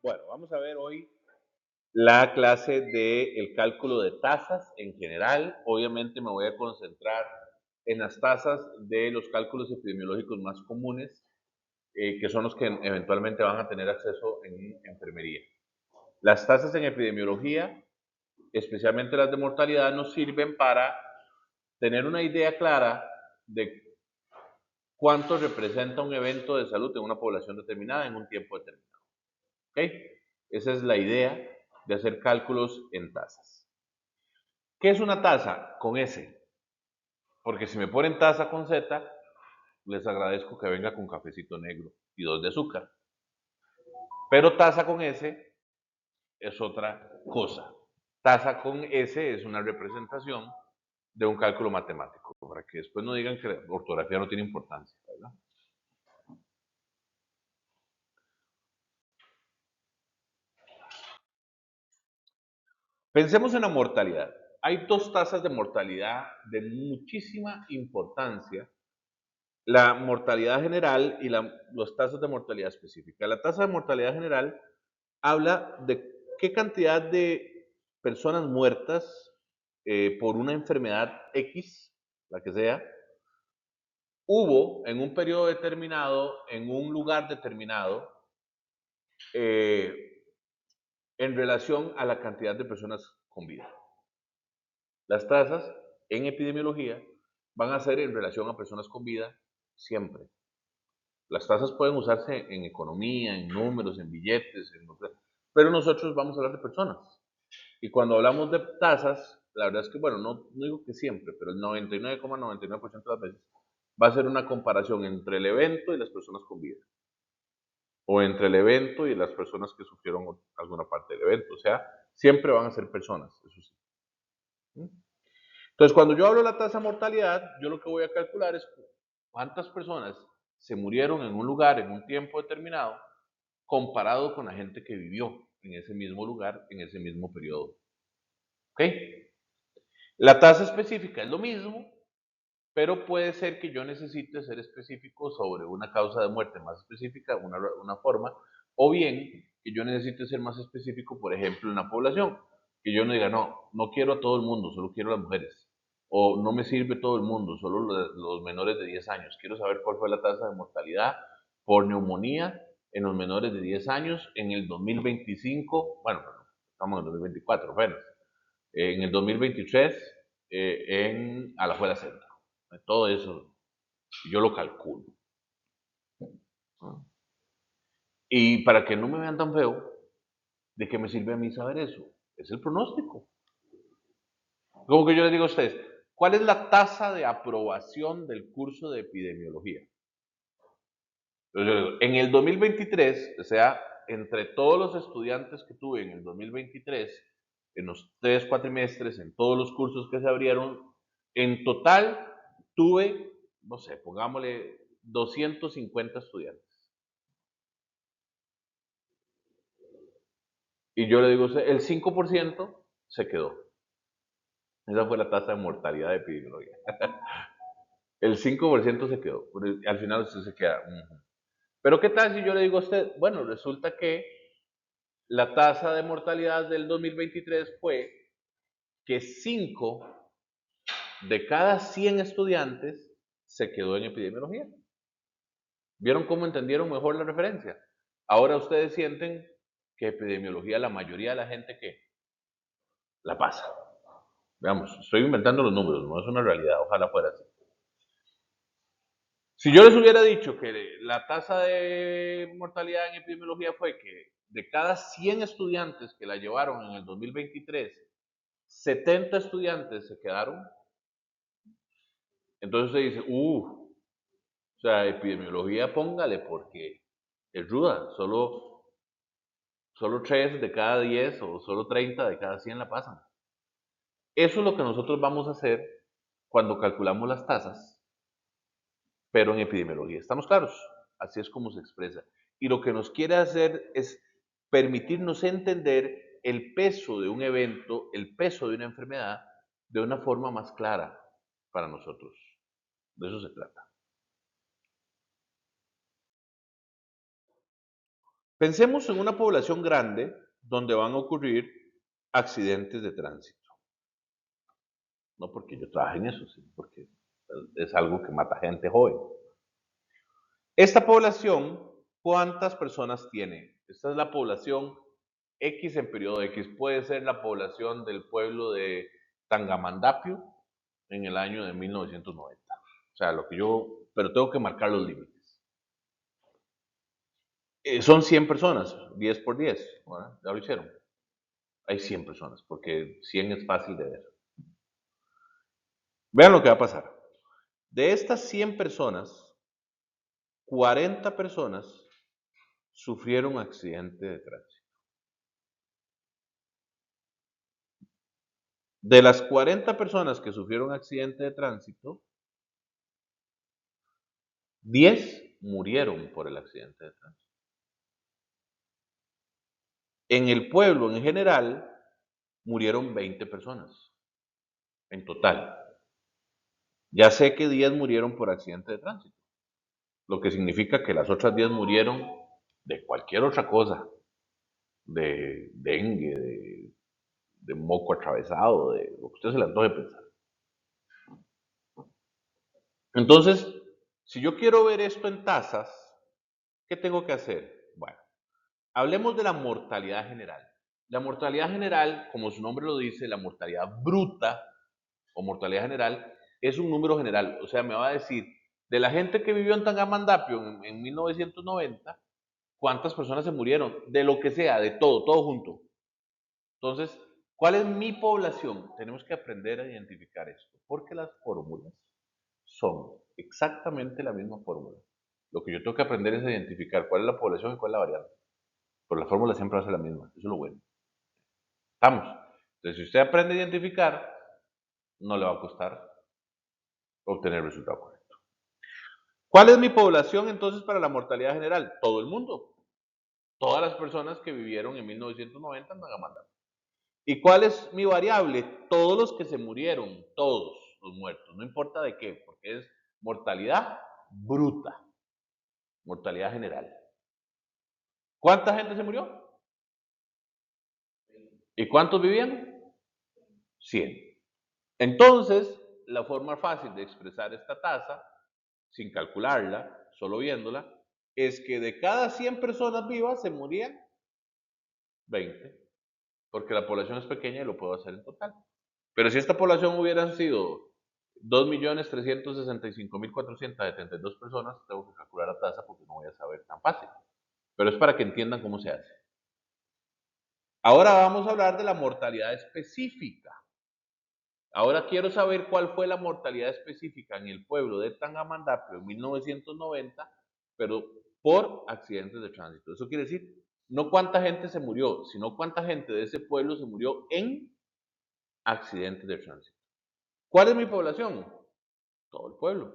Bueno, vamos a ver hoy la clase del cálculo de tasas en general. Obviamente me voy a concentrar en las tasas de los cálculos epidemiológicos más comunes, que son los que eventualmente van a tener acceso en enfermería. Las tasas en epidemiología, especialmente las de mortalidad, nos sirven para tener una idea clara de cuánto representa un evento de salud en una población determinada en un tiempo determinado. ¿Ok? Esa es la idea de hacer cálculos en tasas. ¿Qué es una tasa? Con S. Porque si me ponen tasa con Z, les agradezco que venga con cafecito negro y 2 de azúcar. Pero tasa con S es otra cosa. Tasa con S es una representación de un cálculo matemático, para que después no digan que la ortografía no tiene importancia, ¿verdad? Pensemos en la mortalidad. Hay dos tasas de mortalidad de muchísima importancia: la mortalidad general y las tasas de mortalidad específica. La tasa de mortalidad general habla de qué cantidad de personas muertas por una enfermedad X, la que sea, hubo en un periodo determinado, en un lugar determinado, eh, en relación a la cantidad de personas con vida. Las tasas en epidemiología van a ser en relación a personas con vida siempre. Las tasas pueden usarse en economía, en números, en billetes, pero nosotros vamos a hablar de personas. Y cuando hablamos de tasas, la verdad es que, bueno, no digo que siempre, pero el 99,99% de las veces va a ser una comparación entre el evento y las personas con vida. O entre el evento y las personas que sufrieron alguna parte del evento. O sea, siempre van a ser personas, eso sí. Entonces, cuando yo hablo de la tasa de mortalidad, yo lo que voy a calcular es cuántas personas se murieron en un lugar en un tiempo determinado comparado con la gente que vivió en ese mismo lugar, en ese mismo periodo. ¿Ok? La tasa específica es lo mismo, pero puede ser que yo necesite ser específico sobre una causa de muerte más específica, una forma, o bien que yo necesite ser más específico, por ejemplo, en la población, que yo no diga, no quiero a todo el mundo, solo quiero a las mujeres, o no me sirve todo el mundo, solo los menores de 10 años. Quiero saber cuál fue la tasa de mortalidad por neumonía en los menores de 10 años en el 2025, bueno, estamos en el 2024, bueno, en el 2023 en Alajuela Centro. Todo eso yo lo calculo. ¿No? Y para que no me vean tan feo, ¿de qué me sirve a mí saber eso? Es el pronóstico. Como que yo les digo a ustedes, ¿cuál es la tasa de aprobación del curso de epidemiología? Entonces yo digo, en el 2023, o sea, entre todos los estudiantes que tuve en el 2023, en los 3 cuatrimestres, en todos los cursos que se abrieron, en total tuve, no sé, pongámosle 250 estudiantes. Y yo le digo, el 5% se quedó. Esa fue la tasa de mortalidad de epidemiología. El 5% se quedó. Al final usted se queda. Pero ¿qué tal si yo le digo a usted, bueno, resulta que la tasa de mortalidad del 2023 fue que 5 de cada 100 estudiantes se quedó en epidemiología? ¿Vieron cómo entendieron mejor la referencia? Ahora ustedes sienten que epidemiología, la mayoría de la gente que la pasa. Veamos, estoy inventando los números, no es una realidad, ojalá fuera así. Si yo les hubiera dicho que la tasa de mortalidad en epidemiología fue que de cada 100 estudiantes que la llevaron en el 2023, 70 estudiantes se quedaron, entonces se dice, o sea, epidemiología póngale porque es ruda, solo 3 de cada 10 o solo 30 de cada 100 la pasan. Eso es lo que nosotros vamos a hacer cuando calculamos las tasas, pero en epidemiología. ¿Estamos claros? Así es como se expresa. Y lo que nos quiere hacer es permitirnos entender el peso de un evento, el peso de una enfermedad, de una forma más clara para nosotros. De eso se trata. Pensemos en una población grande donde van a ocurrir accidentes de tránsito. No porque yo trabaje en eso, sino porque es algo que mata gente joven. Esta población, ¿cuántas personas tiene? Esta es la población X en periodo X. Puede ser la población del pueblo de Tangamandapio en el año de 1990. O sea, pero tengo que marcar los límites. Son 100 personas, 10 por 10, ¿verdad? Ya lo hicieron. Hay 100 personas, porque 100 es fácil de ver. Vean lo que va a pasar. De estas 100 personas, 40 personas sufrieron accidente de tránsito. De las 40 personas que sufrieron accidente de tránsito, 10 murieron por el accidente de tránsito. En el pueblo en general, murieron 20 personas en total. Ya sé que 10 murieron por accidente de tránsito, lo que significa que las otras 10 murieron de cualquier otra cosa, de dengue, de moco atravesado, de lo que usted se le antoje pensar. Entonces, si yo quiero ver esto en tasas, ¿qué tengo que hacer? Bueno, hablemos de la mortalidad general. La mortalidad general, como su nombre lo dice, la mortalidad bruta o mortalidad general, es un número general. O sea, me va a decir, de la gente que vivió en Tangamandapio en 1990, ¿cuántas personas se murieron? De lo que sea, de todo, todo junto. Entonces, ¿cuál es mi población? Tenemos que aprender a identificar esto, porque las fórmulas son exactamente la misma fórmula. Lo que yo tengo que aprender es a identificar cuál es la población y cuál es la variable. Pero la fórmula siempre va a ser la misma, eso es lo bueno. ¿Estamos? Entonces, si usted aprende a identificar, no le va a costar obtener el resultado correcto. ¿Cuál es mi población entonces para la mortalidad general? Todo el mundo. Todas las personas que vivieron en 1990 en Nagamandapio. ¿Y cuál es mi variable? Todos los que se murieron, todos los muertos, no importa de qué, porque es mortalidad bruta, mortalidad general. ¿Cuánta gente se murió? ¿Y cuántos vivían? 100. Entonces, la forma fácil de expresar esta tasa, sin calcularla, solo viéndola, es que de cada 100 personas vivas se morían 20, porque la población es pequeña y lo puedo hacer en total. Pero si esta población hubieran sido 2.365.472 personas, tengo que calcular la tasa porque no voy a saber tan fácil. Pero es para que entiendan cómo se hace. Ahora vamos a hablar de la mortalidad específica. Ahora quiero saber cuál fue la mortalidad específica en el pueblo de Tangamandapio en 1990, pero por accidentes de tránsito. Eso quiere decir, no cuánta gente se murió, sino cuánta gente de ese pueblo se murió en accidentes de tránsito. ¿Cuál es mi población? Todo el pueblo.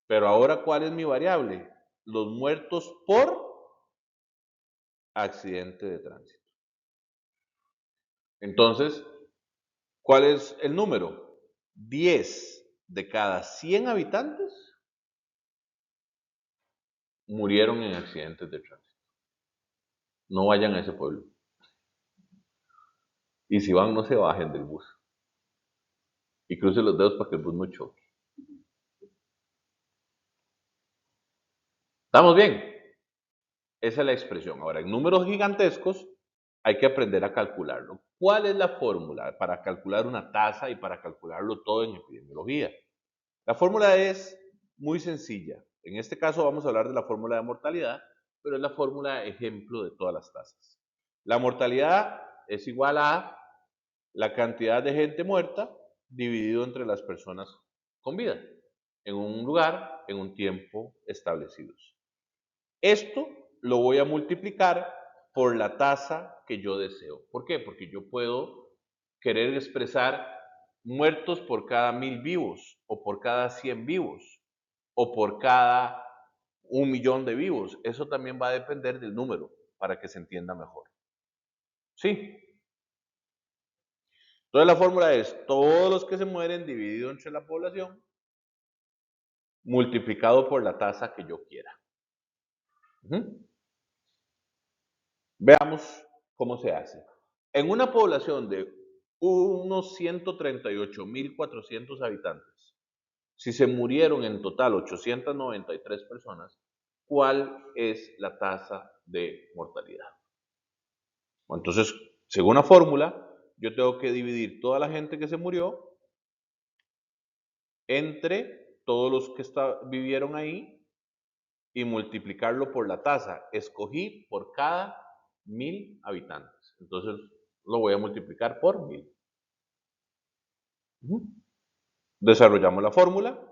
Pero ahora, ¿cuál es mi variable? Los muertos por accidente de tránsito. Entonces, ¿cuál es el número? 10 de cada 100 habitantes murieron en accidentes de tránsito. No vayan a ese pueblo. Y si van, no se bajen del bus. Y crucen los dedos para que el bus no choque. ¿Estamos bien? Esa es la expresión. Ahora, en números gigantescos hay que aprender a calcularlo. ¿Cuál es la fórmula para calcular una tasa y para calcularlo todo en epidemiología? La fórmula es muy sencilla. En este caso vamos a hablar de la fórmula de mortalidad, pero es la fórmula ejemplo de todas las tasas. La mortalidad es igual a la cantidad de gente muerta dividido entre las personas con vida, en un lugar, en un tiempo establecidos. Esto lo voy a multiplicar por la tasa que yo deseo. ¿Por qué? Porque yo puedo querer expresar muertos por cada 1000 vivos, o por cada 100 vivos, o por cada 1.000.000 de vivos. Eso también va a depender del número, para que se entienda mejor. ¿Sí? Entonces la fórmula es todos los que se mueren dividido entre la población, multiplicado por la tasa que yo quiera. Veamos cómo se hace. En una población de unos 138.400 habitantes, si se murieron en total 893 personas, ¿cuál es la tasa de mortalidad? Entonces, según la fórmula, yo tengo que dividir toda la gente que se murió entre todos los que vivieron ahí y multiplicarlo por la tasa. Escogí por cada 1000 habitantes. Entonces, lo voy a multiplicar por 1000. Desarrollamos la fórmula.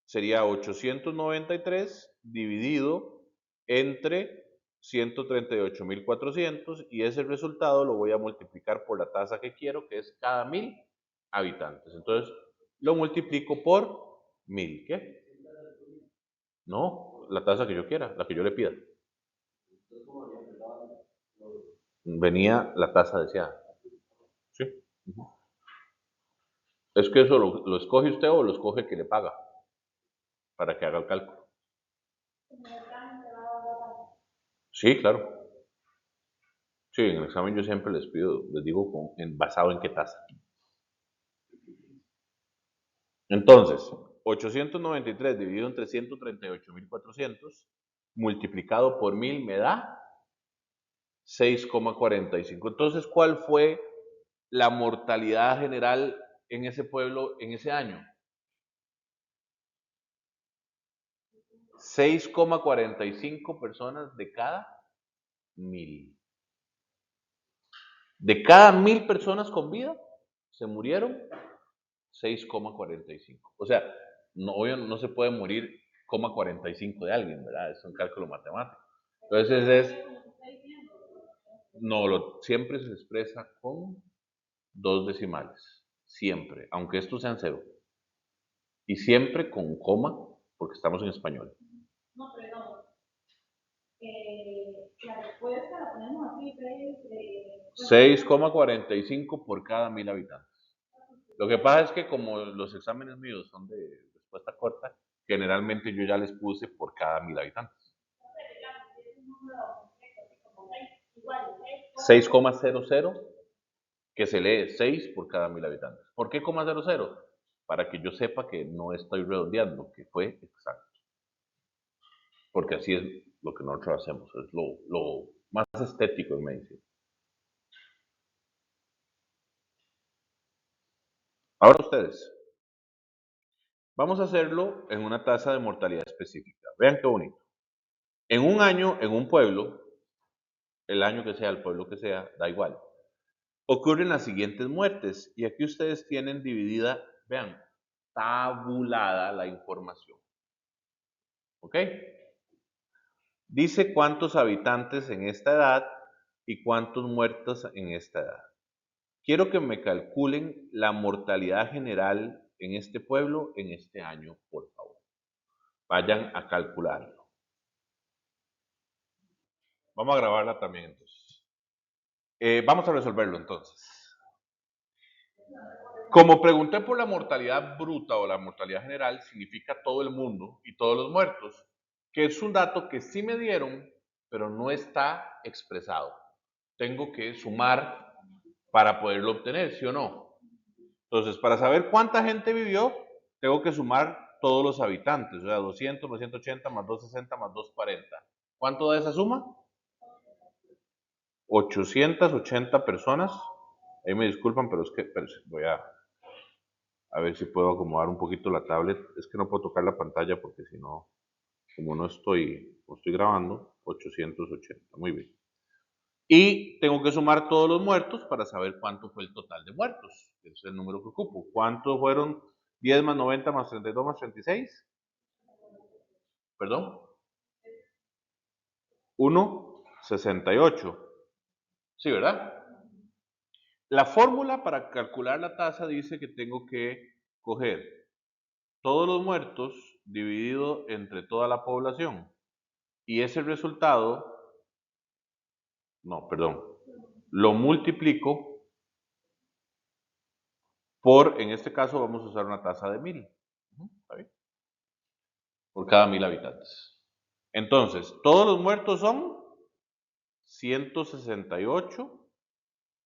Sería 893 dividido entre 138.400 y ese resultado lo voy a multiplicar por la tasa que quiero, que es cada 1000 habitantes. Entonces, lo multiplico por 1000. ¿Qué? No, la tasa que yo quiera, la que yo le pida. Venía la tasa deseada. ¿Sí? Es que eso lo escoge usted o lo escoge el que le paga para que haga el cálculo. Sí, claro. Sí, en el examen yo siempre les pido, les digo basado en qué tasa. Entonces, 893 dividido entre 138.400 multiplicado por 1000 me da 6,45. Entonces, ¿cuál fue la mortalidad general en ese pueblo en ese año? 6,45 personas de cada 1000. De cada 1000 personas con vida, se murieron 6,45. O sea, no se puede morir 0,45 de alguien, ¿verdad? Es un cálculo matemático. Entonces siempre se expresa con 2 decimales. Siempre, aunque estos sean 0. Y siempre con coma, porque estamos en español. No, pero no. La respuesta la ponemos así, 6,45 por cada 1000 habitantes. Lo que pasa es que como los exámenes míos son de respuesta corta, generalmente yo ya les puse por cada 1000 habitantes. 6,00, que se lee 6 por cada 1000 habitantes. ¿Por qué 0,00? Para que yo sepa que no estoy redondeando, que fue exacto. Porque así es lo que nosotros hacemos, es lo más estético en medicina. Ahora ustedes, vamos a hacerlo en una tasa de mortalidad específica. Vean qué bonito. En un año, en un pueblo, el año que sea, el pueblo que sea, da igual, ocurren las siguientes muertes. Y aquí ustedes tienen dividida, vean, tabulada la información. ¿Ok? Dice cuántos habitantes en esta edad y cuántos muertos en esta edad. Quiero que me calculen la mortalidad general en este pueblo en este año, por favor. Vayan a calcularlo. Vamos a grabarla también entonces. Vamos a resolverlo entonces. Como pregunté por la mortalidad bruta o la mortalidad general, significa todo el mundo y todos los muertos, que es un dato que sí me dieron, pero no está expresado. Tengo que sumar para poderlo obtener, ¿sí o no? Entonces, para saber cuánta gente vivió, tengo que sumar todos los habitantes, o sea, 200 más 180 más 260 más 240. ¿Cuánto da esa suma? 880 personas. Ahí me disculpan, pero es que voy a ver si puedo acomodar un poquito la tablet. Es que no puedo tocar la pantalla porque si no, como no estoy grabando, 880. Muy bien. Y tengo que sumar todos los muertos para saber cuánto fue el total de muertos. Ese es el número que ocupo. ¿Cuántos fueron 10 más 90 más 32 más 36? ¿Perdón? 1,68. Sí, ¿verdad? La fórmula para calcular la tasa dice que tengo que coger todos los muertos dividido entre toda la población. Y ese resultado, no, perdón, lo multiplico por, en este caso vamos a usar una tasa de 1000. ¿Está bien? Por cada 1000 habitantes. Entonces, todos los muertos son 168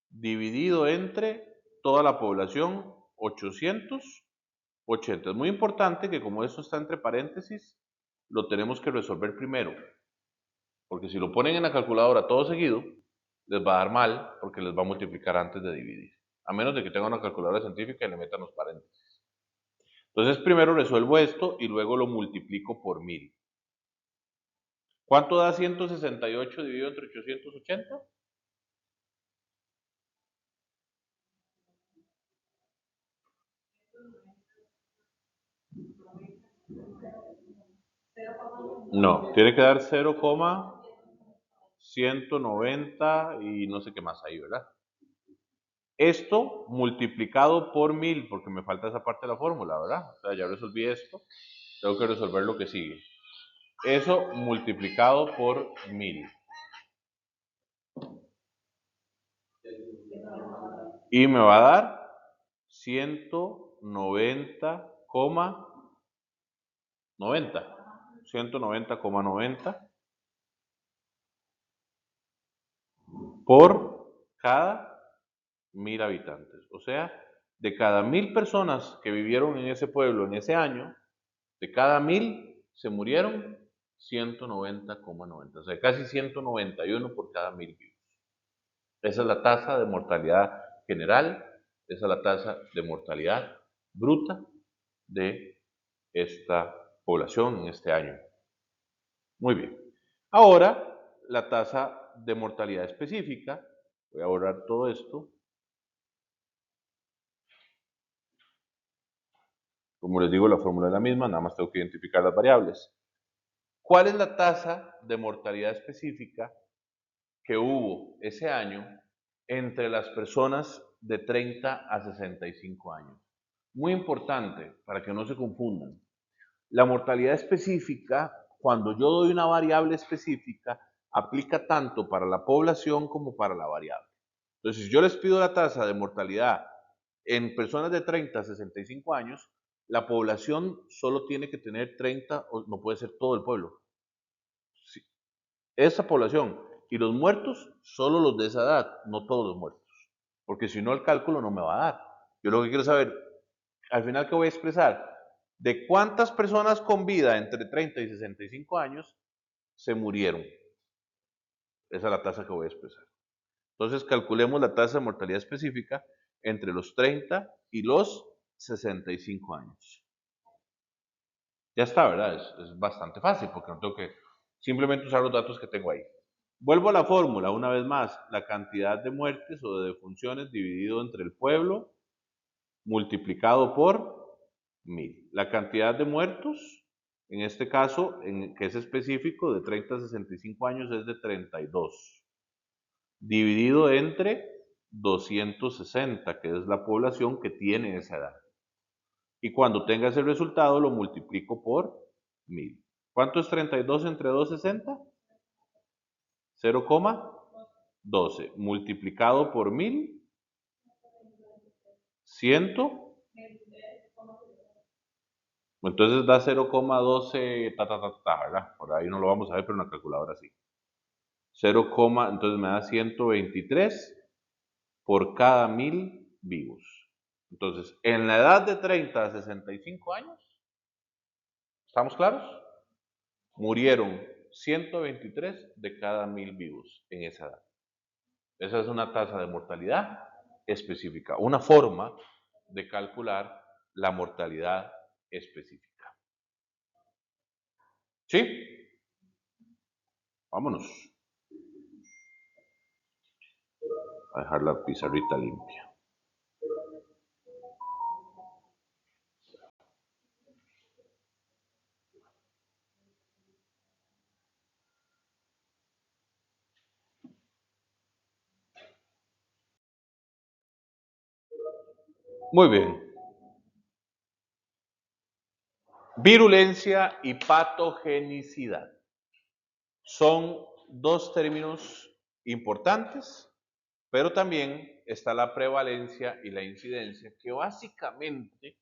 dividido entre toda la población, 880. Es muy importante que como esto está entre paréntesis, lo tenemos que resolver primero. Porque si lo ponen en la calculadora todo seguido, les va a dar mal porque les va a multiplicar antes de dividir. A menos de que tengan una calculadora científica y le metan los paréntesis. Entonces primero resuelvo esto y luego lo multiplico por 1000. ¿Cuánto da 168 dividido entre 880? No, tiene que dar 0,190 y no sé qué más ahí, ¿verdad? Esto multiplicado por 1000, porque me falta esa parte de la fórmula, ¿verdad? O sea, ya resolví esto, tengo que resolver lo que sigue. Eso multiplicado por 1000. Y me va a dar 190,90. 190,90 por cada 1000 habitantes. O sea, de cada 1000 personas que vivieron en ese pueblo en ese año, de cada 1000 se murieron 190,90. O sea, casi 191 por cada 1000 vivos. Esa es la tasa de mortalidad general, esa es la tasa de mortalidad bruta de esta población en este año. Muy bien. Ahora, la tasa de mortalidad específica. Voy a borrar todo esto. Como les digo, la fórmula es la misma, nada más tengo que identificar las variables. ¿Cuál es la tasa de mortalidad específica que hubo ese año entre las personas de 30 a 65 años? Muy importante, para que no se confundan. La mortalidad específica, cuando yo doy una variable específica, aplica tanto para la población como para la variable. Entonces, si yo les pido la tasa de mortalidad en personas de 30 a 65 años, la población solo tiene que tener 30, o no puede ser todo el pueblo. Esa población y los muertos, solo los de esa edad, no todos los muertos. Porque si no, el cálculo no me va a dar. Yo lo que quiero saber, al final, ¿qué voy a expresar? De cuántas personas con vida entre 30 y 65 años se murieron. Esa es la tasa que voy a expresar. Entonces, calculemos la tasa de mortalidad específica entre los 30 y los 65 años. Ya está, ¿verdad? Es bastante fácil porque no tengo que simplemente usar los datos que tengo ahí. Vuelvo a la fórmula una vez más. La cantidad de muertes o de defunciones dividido entre el pueblo multiplicado por 1000. La cantidad de muertos, en este caso, que es específico, de 30 a 65 años es de 32. Dividido entre 260, que es la población que tiene esa edad. Y cuando tenga ese resultado lo multiplico por 1000. ¿Cuánto es 32 entre 260? 0,12. Multiplicado por 1000, 100. Entonces da 0,12, ¿verdad? Por ahí no lo vamos a ver, pero en la calculadora sí. 0, entonces me da 123 por cada 1000 vivos. Entonces, en la edad de 30 a 65 años, ¿estamos claros? Murieron 123 de cada 1000 vivos en esa edad. Esa es una tasa de mortalidad específica, una forma de calcular la mortalidad específica. ¿Sí? Vámonos. A dejar la pizarrita limpia. Muy bien. Virulencia y patogenicidad. Son dos términos importantes, pero también está la prevalencia y la incidencia, que básicamente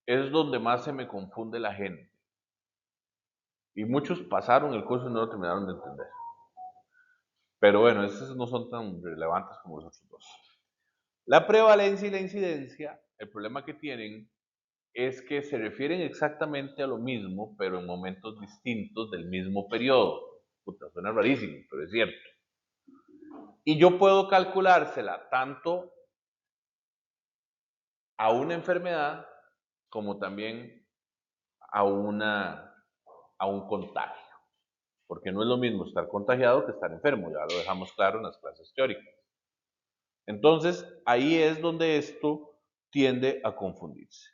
es donde más se me confunde la gente. Y muchos pasaron el curso y no lo terminaron de entender. Pero bueno, esos no son tan relevantes como los otros dos. La prevalencia y la incidencia, el problema que tienen es que se refieren exactamente a lo mismo, pero en momentos distintos del mismo periodo. Puta, suena rarísimo, pero es cierto. Y yo puedo calculársela tanto a una enfermedad como también a, a un contagio. Porque no es lo mismo estar contagiado que estar enfermo, ya lo dejamos claro en las clases teóricas. Entonces, ahí es donde esto tiende a confundirse.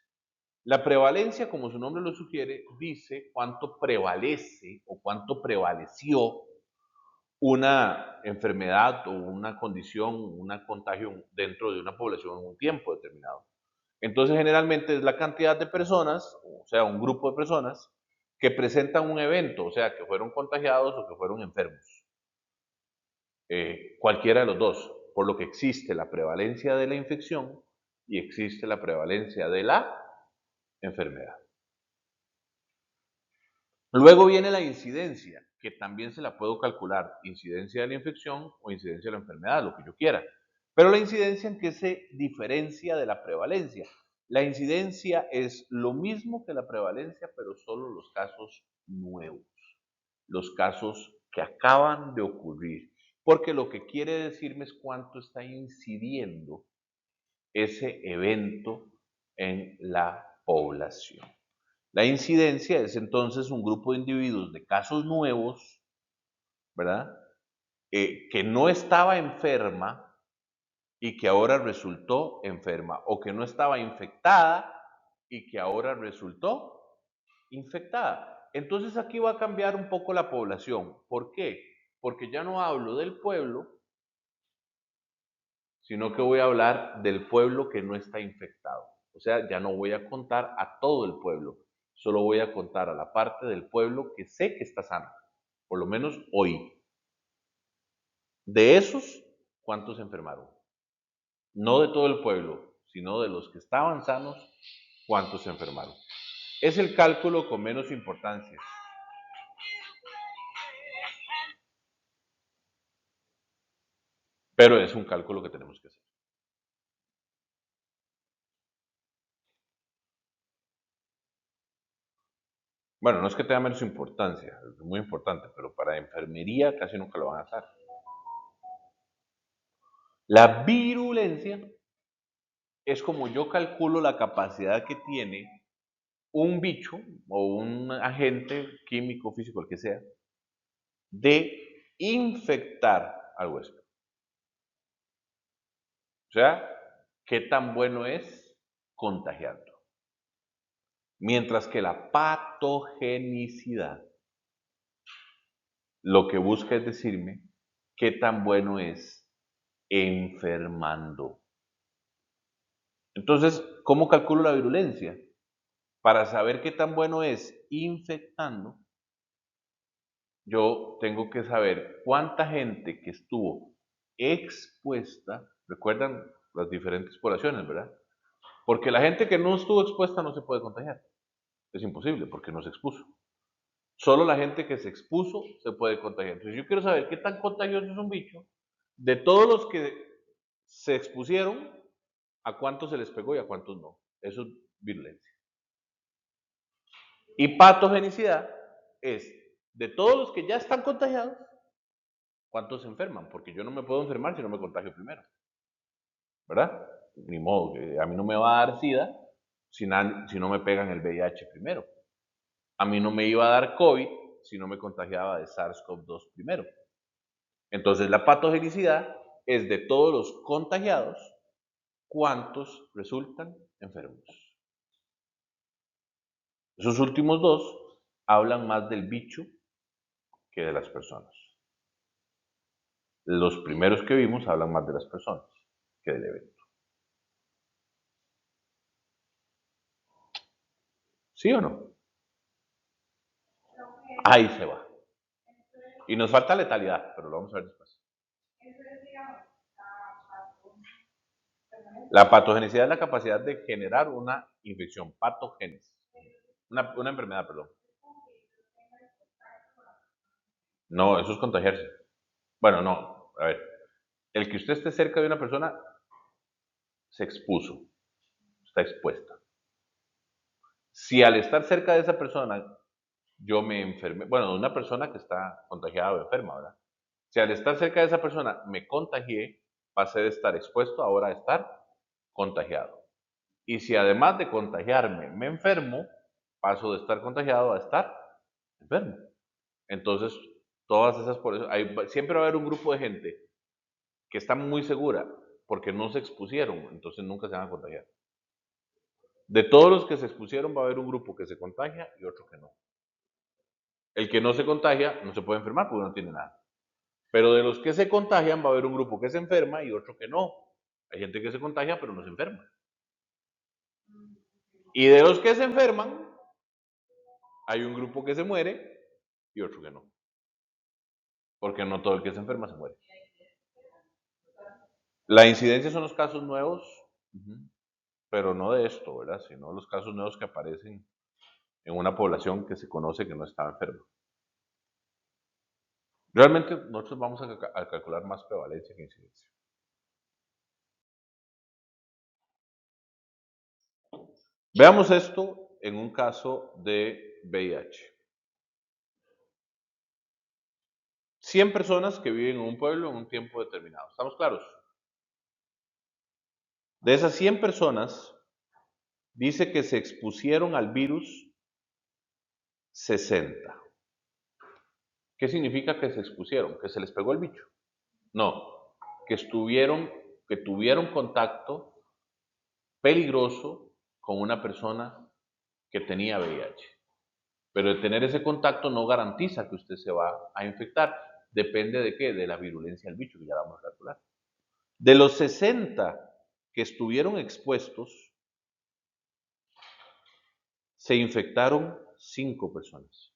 La prevalencia, como su nombre lo sugiere, dice cuánto prevalece o cuánto prevaleció una enfermedad o una condición, un contagio dentro de una población en un tiempo determinado. Entonces, generalmente es la cantidad de personas, o sea, un grupo de personas, que presentan un evento, o sea, que fueron contagiados o que fueron enfermos. Cualquiera de los dos, por lo que existe la prevalencia de la infección y existe la prevalencia de la enfermedad. Luego viene la incidencia, que también se la puedo calcular, incidencia de la infección o incidencia de la enfermedad, lo que yo quiera. Pero la incidencia en qué se diferencia de la prevalencia. La incidencia es lo mismo que la prevalencia, pero solo los casos nuevos, los casos que acaban de ocurrir. Porque lo que quiere decirme es cuánto está incidiendo ese evento en la población. La incidencia es entonces un grupo de individuos de casos nuevos, ¿verdad? Que no estaba enferma y que ahora resultó enferma, o que no estaba infectada y que ahora resultó infectada. Entonces aquí va a cambiar un poco la población. ¿Por qué? Porque ya no hablo del pueblo, sino que voy a hablar del pueblo que no está infectado. O sea, ya no voy a contar a todo el pueblo, solo voy a contar a la parte del pueblo que sé que está sano, por lo menos hoy. De esos, ¿cuántos se enfermaron? No de todo el pueblo, sino de los que estaban sanos, ¿cuántos se enfermaron? Es el cálculo con menos importancia. Pero es un cálculo que tenemos que hacer. Bueno, no es que tenga menos importancia, es muy importante, pero para enfermería casi nunca lo van a hacer. La virulencia es como yo calculo la capacidad que tiene un bicho o un agente químico, físico, el que sea, de infectar al huésped. O sea, qué tan bueno es contagiando. Mientras que la patogenicidad lo que busca es decirme qué tan bueno es enfermando. Entonces, ¿cómo calculo la virulencia? Para saber qué tan bueno es infectando, yo tengo que saber cuánta gente que estuvo expuesta, recuerdan las diferentes poblaciones, ¿verdad? Porque la gente que no estuvo expuesta no se puede contagiar. Es imposible porque no se expuso. Solo la gente que se expuso se puede contagiar. Entonces yo quiero saber qué tan contagioso es un bicho de todos los que se expusieron, a cuántos se les pegó y a cuántos no. Eso es virulencia. Y patogenicidad es de todos los que ya están contagiados, ¿cuántos se enferman? Porque yo no me puedo enfermar si no me contagio primero, ¿verdad? Ni modo, a mí no me va a dar SIDA si no me pegan el VIH primero. A mí no me iba a dar COVID si no me contagiaba de SARS-CoV-2 primero. Entonces la patogenicidad es de todos los contagiados, ¿cuántos resultan enfermos? Esos últimos dos hablan más del bicho que de las personas. Los primeros que vimos hablan más de las personas que del evento. ¿Sí o no? Ahí se va. Y nos falta letalidad, pero lo vamos a ver después. La patogenicidad es la capacidad de generar una infección, patogénesis. Una enfermedad, perdón. No, eso es contagiarse. Bueno, no. A ver, el que usted esté cerca de una persona se expuso, está expuesta. Si al estar cerca de esa persona yo me enfermé, bueno, de una persona que está contagiada o enferma, ¿verdad? Si al estar cerca de esa persona me contagié, pasé de estar expuesto ahora a estar contagiado. Y si además de contagiarme me enfermo, paso de estar contagiado a estar enfermo. Entonces, todas esas, por eso, siempre va a haber un grupo de gente que está muy segura porque no se expusieron, entonces nunca se van a contagiar. De todos los que se expusieron va a haber un grupo que se contagia y otro que no. El que no se contagia no se puede enfermar porque no tiene nada. Pero de los que se contagian va a haber un grupo que se enferma y otro que no. Hay gente que se contagia pero no se enferma. Y de los que se enferman, hay un grupo que se muere y otro que no. Porque no todo el que se enferma se muere. La incidencia son los casos nuevos, pero no de esto, ¿verdad? Sino los casos nuevos que aparecen en una población que se conoce que no estaba enferma. Realmente nosotros vamos a calcular más prevalencia que incidencia. Veamos esto en un caso de VIH. 100 personas que viven en un pueblo en un tiempo determinado. ¿Estamos claros? De esas 100 personas, dice que se expusieron al virus 60. ¿Qué significa que se expusieron? ¿Que se les pegó el bicho? No, que tuvieron contacto peligroso con una persona que tenía VIH. Pero de tener ese contacto no garantiza que usted se va a infectar. Depende de qué, de la virulencia del bicho, que ya vamos a calcular. De los 60 que estuvieron expuestos, se infectaron 5 personas.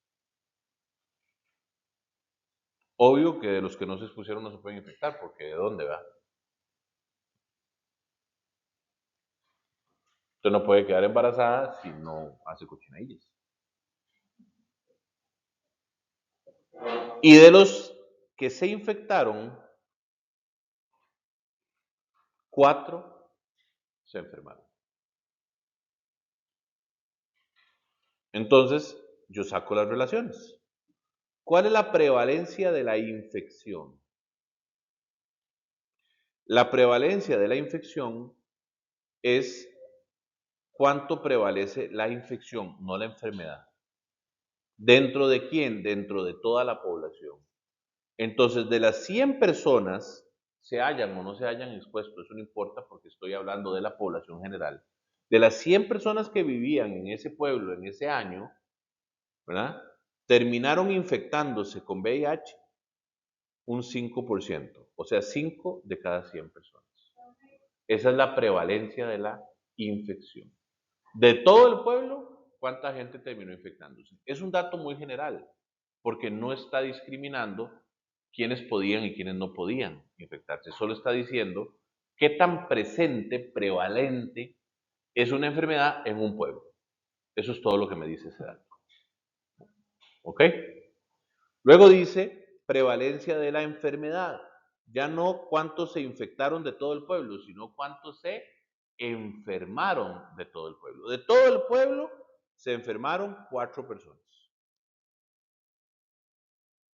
Obvio que de los que no se expusieron no se pueden infectar, porque ¿de dónde va? Usted no puede quedar embarazada si no hace cochinillas. Y de los que se infectaron, 4 se enfermaron. Entonces, yo saco las relaciones. ¿Cuál es la prevalencia de la infección? La prevalencia de la infección es cuánto prevalece la infección, no la enfermedad. ¿Dentro de quién? Dentro de toda la población. Entonces, de las 100 personas, se hayan o no se hayan expuesto, eso no importa porque estoy hablando de la población general. De las 100 personas que vivían en ese pueblo en ese año, ¿verdad? Terminaron infectándose con VIH un 5%, o sea, 5 de cada 100 personas. Esa es la prevalencia de la infección. De todo el pueblo, ¿cuánta gente terminó infectándose? Es un dato muy general, porque no está discriminando quiénes podían y quiénes no podían infectarse. Solo está diciendo qué tan presente, prevalente es una enfermedad en un pueblo. Eso es todo lo que me dice ese dato. ¿Ok? Luego dice prevalencia de la enfermedad. Ya no cuántos se infectaron de todo el pueblo, sino cuántos se enfermaron de todo el pueblo. De todo el pueblo se enfermaron 4 personas.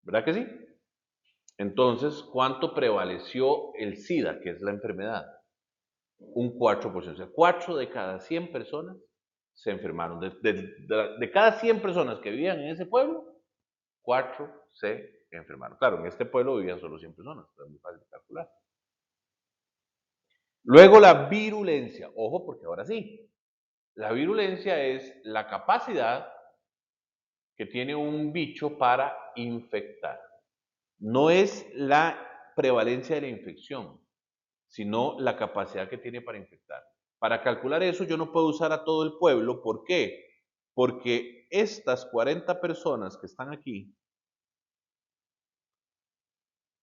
¿Verdad que sí? Entonces, ¿cuánto prevaleció el SIDA, que es la enfermedad? Un 4%. O sea, 4 de cada 100 personas se enfermaron. De cada 100 personas que vivían en ese pueblo, 4 se enfermaron. Claro, en este pueblo vivían solo 100 personas, es muy fácil de calcular. Luego la virulencia. Ojo, porque ahora sí. La virulencia es la capacidad que tiene un bicho para infectar. No es la prevalencia de la infección, sino la capacidad que tiene para infectar. Para calcular eso yo no puedo usar a todo el pueblo. ¿Por qué? Porque estas 40 personas que están aquí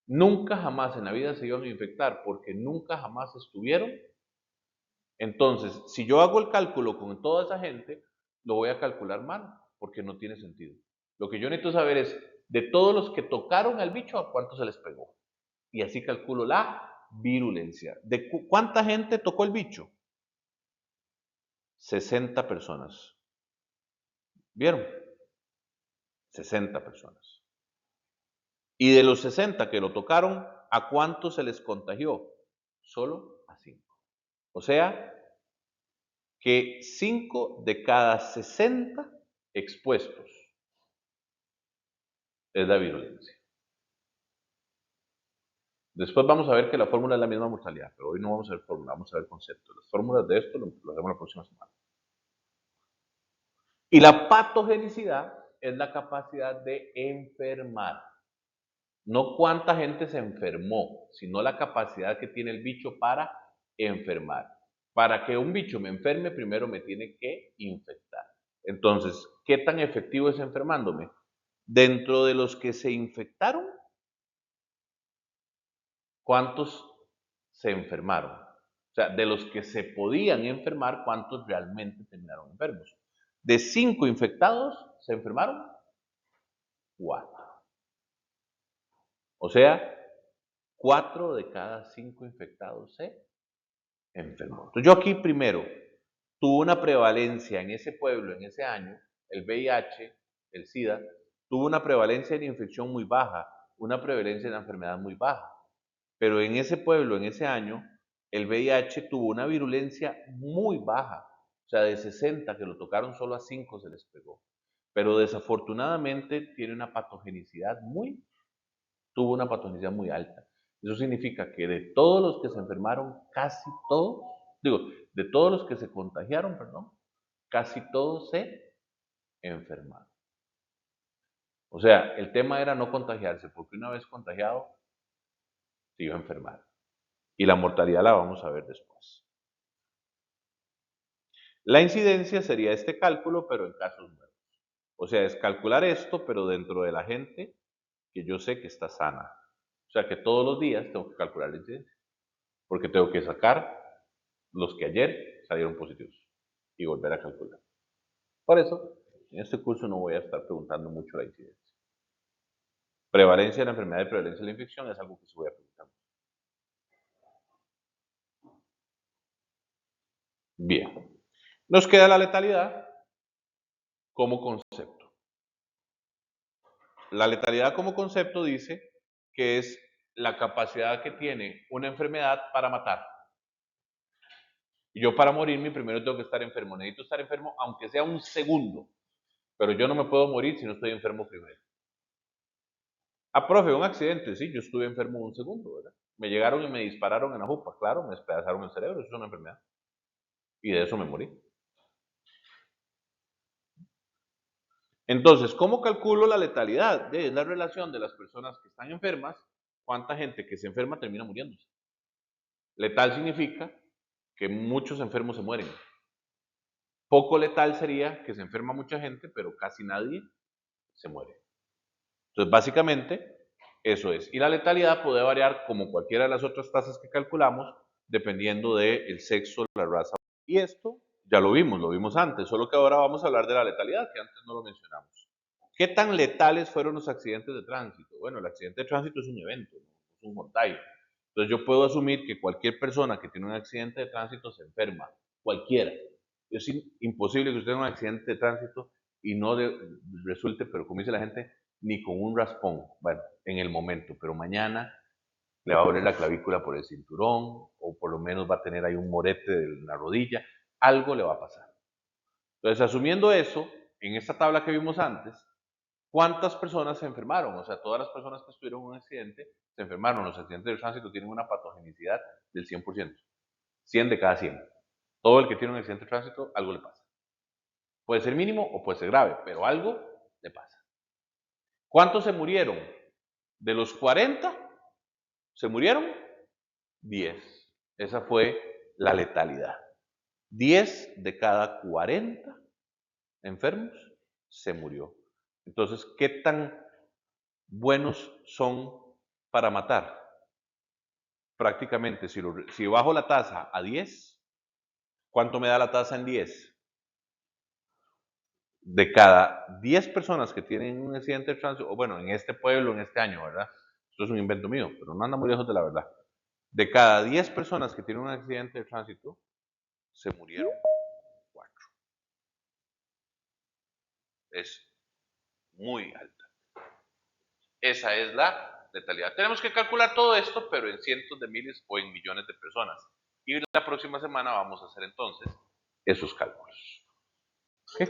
nunca jamás en la vida se iban a infectar porque nunca jamás estuvieron. Entonces, si yo hago el cálculo con toda esa gente, lo voy a calcular mal porque no tiene sentido. Lo que yo necesito saber es, de todos los que tocaron al bicho, ¿a cuántos se les pegó? Y así calculo la virulencia. ¿De cuánta gente tocó el bicho? 60 personas. ¿Vieron? 60 personas. Y de los 60 que lo tocaron, ¿a cuántos se les contagió? Solo a 5. O sea, que 5 de cada 60 expuestos es la virulencia. Después vamos a ver que la fórmula es la misma mortalidad, pero hoy no vamos a ver fórmula, vamos a ver conceptos. Las fórmulas de esto lo hacemos la próxima semana. Y la patogenicidad es la capacidad de enfermar. No cuánta gente se enfermó, sino la capacidad que tiene el bicho para enfermar. Para que un bicho me enferme, primero me tiene que infectar. Entonces, ¿qué tan efectivo es enfermándome? Dentro de los que se infectaron, ¿cuántos se enfermaron? O sea, de los que se podían enfermar, ¿cuántos realmente terminaron enfermos? De 5 infectados, ¿se enfermaron? 4. O sea, 4 de cada 5 infectados se enfermó. Entonces, yo aquí primero tuve una prevalencia en ese pueblo, en ese año, el VIH, el SIDA, tuvo una prevalencia de infección muy baja, una prevalencia de la enfermedad muy baja. Pero en ese pueblo, en ese año, el VIH tuvo una virulencia muy baja. O sea, de 60 que lo tocaron, solo a 5 se les pegó. Pero desafortunadamente tiene una patogenicidad tuvo una patogenicidad muy alta. Eso significa que de todos los que se enfermaron, casi todos, de todos los que se contagiaron, perdón, casi todos se enfermaron. O sea, el tema era no contagiarse, porque una vez contagiado, se iba a enfermar. Y la mortalidad la vamos a ver después. La incidencia sería este cálculo, pero en casos nuevos. O sea, es calcular esto, pero dentro de la gente que yo sé que está sana. O sea, que todos los días tengo que calcular la incidencia, porque tengo que sacar los que ayer salieron positivos y volver a calcular. Por eso, en este curso no voy a estar preguntando mucho la incidencia. Prevalencia de la enfermedad y prevalencia de la infección es algo que se voy a preguntar. Bien. Nos queda la letalidad como concepto. La letalidad como concepto dice que es la capacidad que tiene una enfermedad para matar. Y yo para morirme primero tengo que estar enfermo. Necesito estar enfermo aunque sea un segundo. Pero yo no me puedo morir si no estoy enfermo primero. Ah, profe, un accidente. Sí, yo estuve enfermo un segundo, ¿verdad? Me llegaron y me dispararon en la jupa. Claro, me despedazaron el cerebro. Eso es una enfermedad. Y de eso me morí. Entonces, ¿cómo calculo la letalidad? Es la relación de las personas que están enfermas, cuánta gente que se enferma termina muriéndose. Letal significa que muchos enfermos se mueren. Poco letal sería que se enferma mucha gente, pero casi nadie se muere. Entonces, básicamente, eso es. Y la letalidad puede variar como cualquiera de las otras tasas que calculamos, dependiendo del sexo, la raza. Y esto ya lo vimos antes, solo que ahora vamos a hablar de la letalidad, que antes no lo mencionamos. ¿Qué tan letales fueron los accidentes de tránsito? Bueno, el accidente de tránsito es un evento, ¿no? Es un montaje. Entonces yo puedo asumir que cualquier persona que tiene un accidente de tránsito se enferma, cualquiera. Es imposible que usted tenga un accidente de tránsito y no resulte, pero como dice la gente, ni con un raspón, bueno, en el momento, pero mañana le va a doler la clavícula por el cinturón, o por lo menos va a tener ahí un morete en la rodilla, algo le va a pasar. Entonces, asumiendo eso, en esta tabla que vimos antes, ¿cuántas personas se enfermaron? O sea, todas las personas que estuvieron en un accidente se enfermaron. Los accidentes de tránsito tienen una patogenicidad del 100%. 100 de cada 100. Todo el que tiene un accidente de tránsito, algo le pasa. Puede ser mínimo o puede ser grave, pero algo le pasa. ¿Cuántos se murieron? De los 40, ¿se murieron? 10. Esa fue la letalidad. 10 de cada 40 enfermos se murió. Entonces, ¿qué tan buenos son para matar? Prácticamente, si bajo la tasa a 10, ¿cuánto me da la tasa en 10? De cada 10 personas que tienen un accidente de tránsito, o bueno, en este pueblo, en este año, ¿verdad? esto es un invento mío, pero no anda muy lejos de la verdad. De cada 10 personas que tienen un accidente de tránsito, se murieron 4. Es muy alta. Esa es la letalidad. Tenemos que calcular todo esto, pero en cientos de miles o en millones de personas. Y la próxima semana vamos a hacer entonces esos cálculos. ¿Okay?